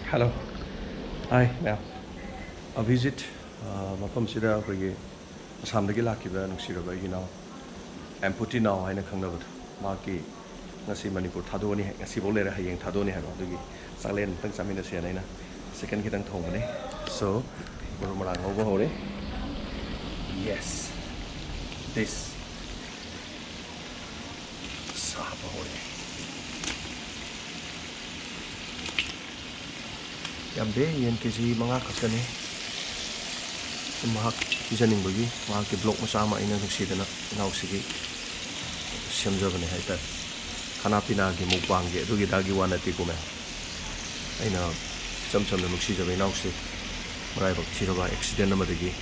Hello. Hi, ma'am. A visit. Mafam sida koigi Assam dagi lakiba nungsiraba igi now. Amputee now haina khangnabad. Maki ngasi Manipur thadoni ngasi bolera hayeng thadoni haba dugi Chaklen tang chamina se naina. Second kitang thongmane. So, marang ngogo hore. Yes. This sapa hore. Yambe yen kesi mga kakane. Mahak pisaning bagi mahak ke blok masama ina nungsida na nausigi semjabane haita khana pina gi mukbang ge dugi dagi wana ti kuma aina chamcham na nuksi jabe nausi marai bak thiraba accident amadagi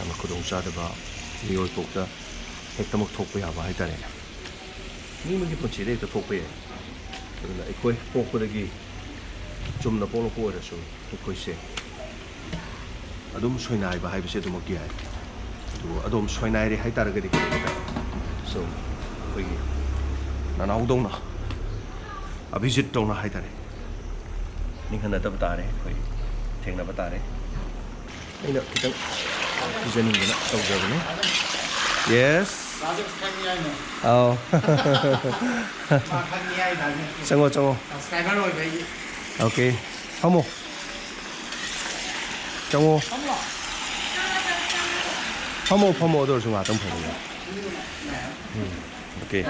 ama khudong chadaba mioi pokta hektamuk thokpa yaba haitare ni magi punchi de ta thokpa ye aduna ekoi pokpadagi chumna polo ko rasu ekoi se adum soinai ba haibse dum gi hai du adum soinai re haitar ga dik so oi na na udong na abhijit tong na haitare ninghana tab tare oi thengna ba tare aina kitang designing na tawjabane yes oh chango chango okay hamo 정호 파모 어디로 좀 왔던 편이야. 오케이.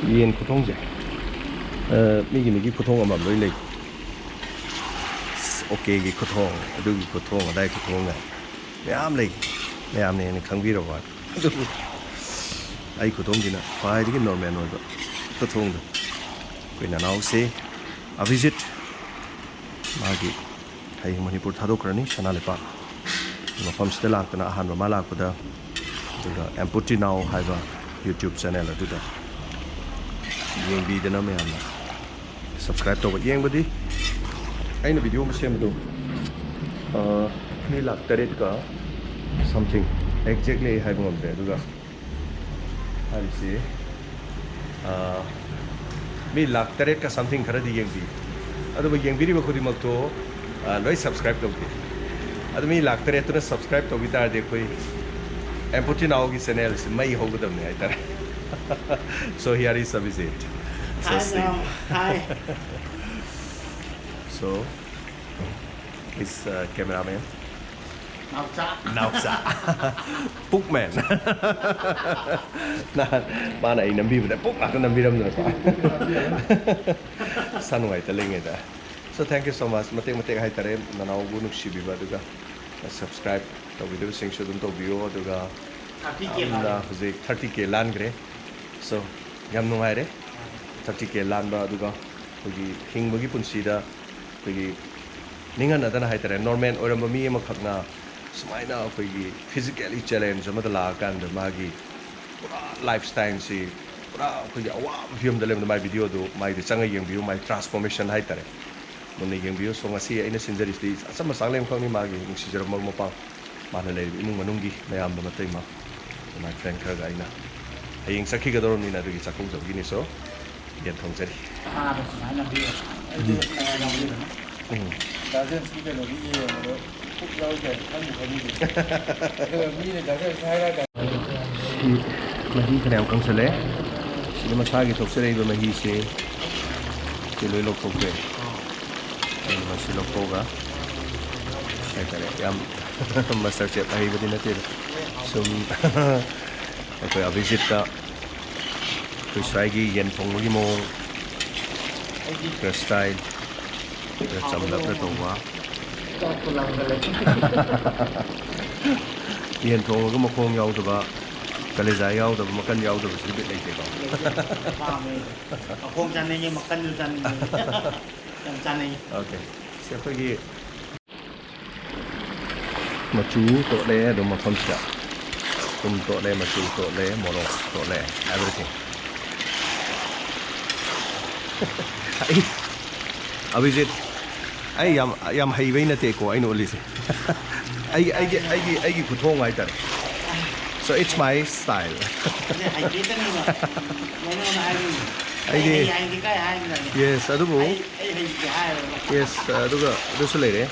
이엔 구통제. 미기 구통 아마 뭐래. 오케이 이 구통, 여기 구통, 나의 구통은 매암래. 매암네 강비로 봐. ai của thông gì nè phải cái normal rồi có thông được cái nào sẽ a visit magi hay Manipur thado krani sana lepa mà phong sẽ lạc cái nào han mà lạc cái đó rồi Amputee now hay vào YouTube channel là đó yang video nó mới ăn subscribe to yang body ai là video mà xem đâu khi lạc tới cả something exactly hay không để được mi lak taret ka something khara di yengbi adu ba yengbi ri ba khudi mak to loi subscribe to bi adu mi lak taret to subscribe to bi ta de koi Amputee now gi channel is mai ho gadam ne ai tar so here is a visit so hi so is cameraman Nausa Bookman Nah, mana ini nambi bener book lah nambi bener Sanway teling itu. So thank you so much. Mati hai tare nanau gunuk shibi ba duga subscribe to video sing shudun to view duga 30k lan gre. So yam nungai re 30k lan ba duga kogi hing bagi punsi da kogi ningan adana hai tare normal oram mi ma khakna sumaina kogi physically challenge amada la kan da magi lifestyle si pura kogi awa film da lem da my video do my de changa yeng view my transformation hai tare mon ne yeng view so ngasi aina sinjari sti asama sanglem khong ni magi ning si jara mo pa mana le imung manungi mayam da matai ma my friend kha ga ina ayeng sakhi ga dor ni na du chakong jab gi ni so yen thong jari da zen si be lo gi ye mahi khanam kang sale sida masa gi thok sare ba mahi se ke loi lok thok be ma si lok toga ai tare yam master chef ai badi na te sum ai a visit ta to sai gi yen thong gi mo style cham lap na to wa yen thong ga makhong yaw da ba kaleza yaw da makan yaw da si bit like ba makhong chan ni makan lu chan yang chan ni okay se khoi gi machu to le do ma khom cha kum to le machu to le moro to le everything ai abhijit ai yam hai bai na te ko ai no li se ai ku thong ai tar So it's my style. Yes, yes, adusu leire.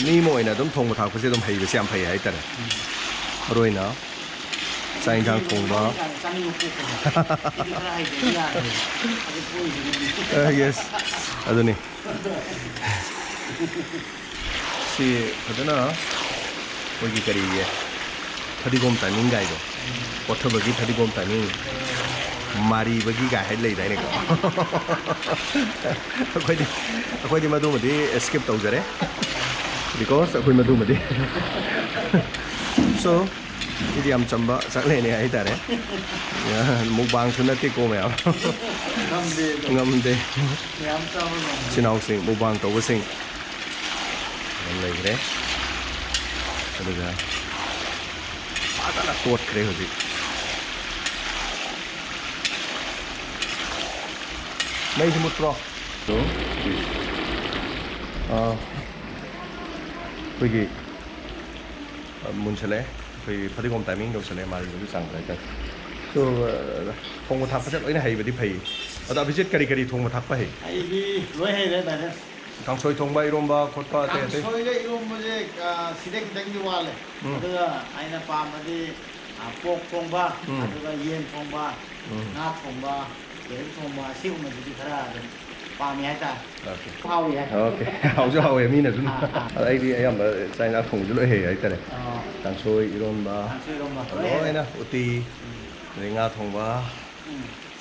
Mi mo ina dum thong thak pase dum hei be siam phei hai tare. Roina. Sai jang thong ba. Yes. Aduni. Si adana kogi kari ye. Thadigom timing gai do. Kotha bagi thadigom timing. Mari bagi gai hai lei dai ne ko. Akhoi di madu madi escape tau jare. Because akhoi madu madi. So ini am chamba Chaklen ne ai tare. Ya mukbang sunati ko me. Ngamde. Sinau sing mukbang tau sing. Lei re. Aduga. Ada tot kre hoji. Mai semut pro. So. Pergi muncul pergi Padigom timing dong sele mari dulu sang kan. So thong một thắc phát ini hay berarti hay. Atau abis kari thong một thắc apa hay? Ini loh hay deh tadi. Kang soy thong ba irom ba khot pa te te. Kang soy deh irom muje sidek sidek di wale. Ada aina pam tadi pork thong ba, ada yen thong ba, ngat thong ba, yen thong ba, siu muje di kara ada. Pam ya ta. Okay. Hao ya. Okay. Hao cho hao em ni na dun. Ai di ayam ba sai na thong ju lo hay ai tare. Kang soy irom ba. Kang soy irom ba. Oh ina uti. Ngat thong ba.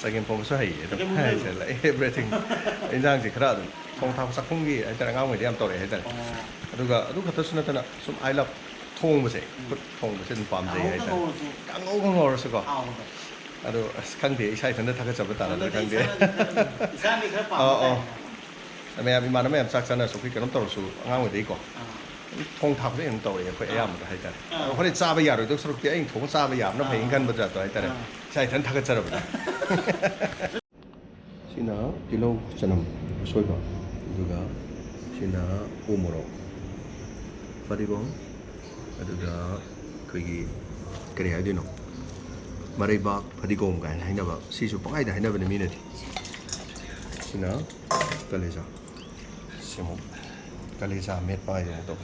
Second phong số hay, đó hay là everything. Anh đang chỉ khá là phong thao sắc phong gì, anh ta đang ngao người đi làm tàu đấy hết rồi. Đúng là tôi nói là some I love thong mà sẽ, thong mà sẽ làm gì hết rồi. Càng ngầu rồi sao có. Đó, khang thì sai thành ra thằng cái chụp cái tờ khang thì. Mẹ bị mà nó mẹ chắc chắn là số khi cái nó tàu số ngao người đi có. Phong thao đấy làm tàu đấy phải em mà hay rồi. Họ đi xa bây giờ rồi tôi số kia anh thong xa bây giờ nó phải anh gần bây giờ tôi hay rồi. Sai thành thằng cái chụp rồi. Sina tilo chanam soiba duga sina umoro Padigom aduga koigi kare haidino maribak Padigom ga hainaba sisu pangai da hainaba ne minati sina kalesa simo kalesa met pai do to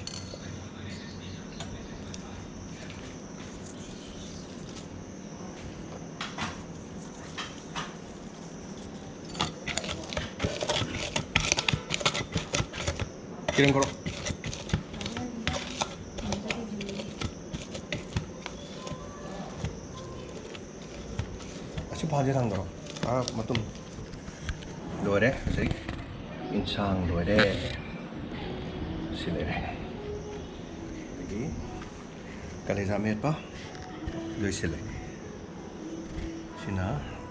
kirim karo asu bhaji rang karo matum loire sai insang loire silere lagi kalesa met pa loi sile sina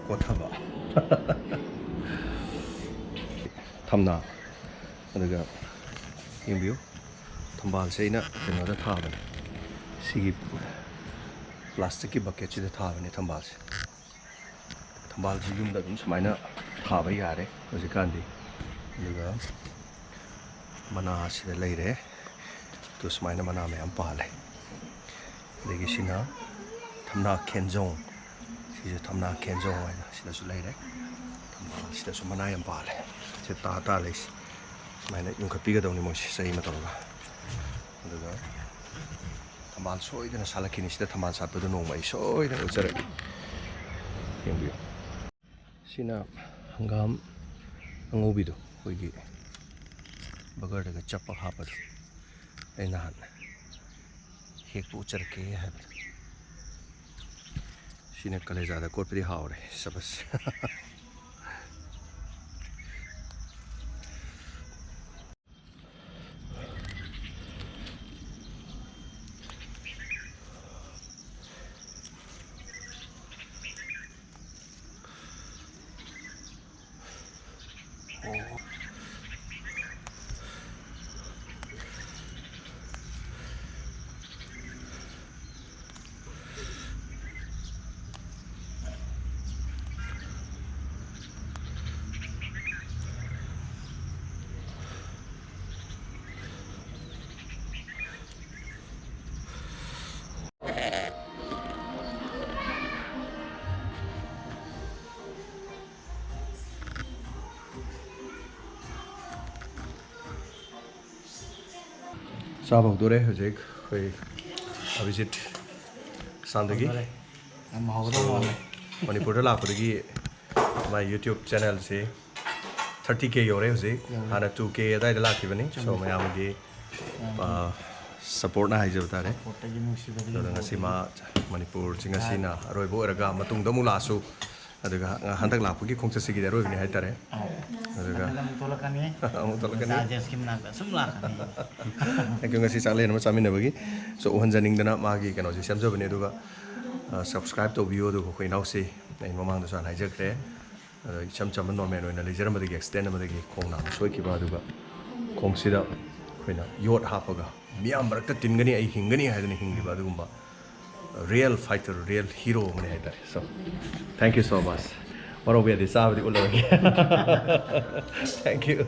kotha ba thamna adaga yung view thambal se ina keno da tha bane sigi plastic ki bucket chi da tha bane thambal ji yum da dum sumaina tha ba yare hoji kan di aduga mana si da leire to sumaina mana me am pa le legi sina thamna kenjong si thamna kenjong ai si da su leire thambal si da su mana am pa le se ta le Mana yung kapiga daw ni mo sa ima talaga. Aduga. Taman soy na sala kinis da taman sa pa doon may soy na utsara. Yung biyo. Sina hangam ang ubi do. Kuigi. Bagar daga chapal hapa do. Ay nahan. Hek po utsara ke habi. Sina kalezada kot pidi haure. Sabas. Sabo dore hojek koi visit Sandagi Em hậu đó ngon này. Manipur da lakudagi my YouTube channel se 30k yore hojek hana 2k dai da lakibani so mayam gi support na haijab tare Một cái gì xí đó. so ngasi ma Manipur chingasina roibo eraga matung da mulasu aduga handak lakpugi khongcha sigi da roibni haitare aduga Làm tôi là cái này. amuk tolakani Ra just kim nak sum lah kan ni. Thank you ngasi Chaklen ma chamin bagi so hanjaning dana magi kano si semjabani aduga subscribe to video du khoi nau si nei mamang da san haijakre cham cham normal oina lejaram bagi extend bagi khong nam soi ki ba aduga khong sida khoina yot hapaga miam barakta tingani ai hingani haidani hingi ba adugumba real fighter real hero mane haidare so thank you so much What are we at the Saudi? Thank you.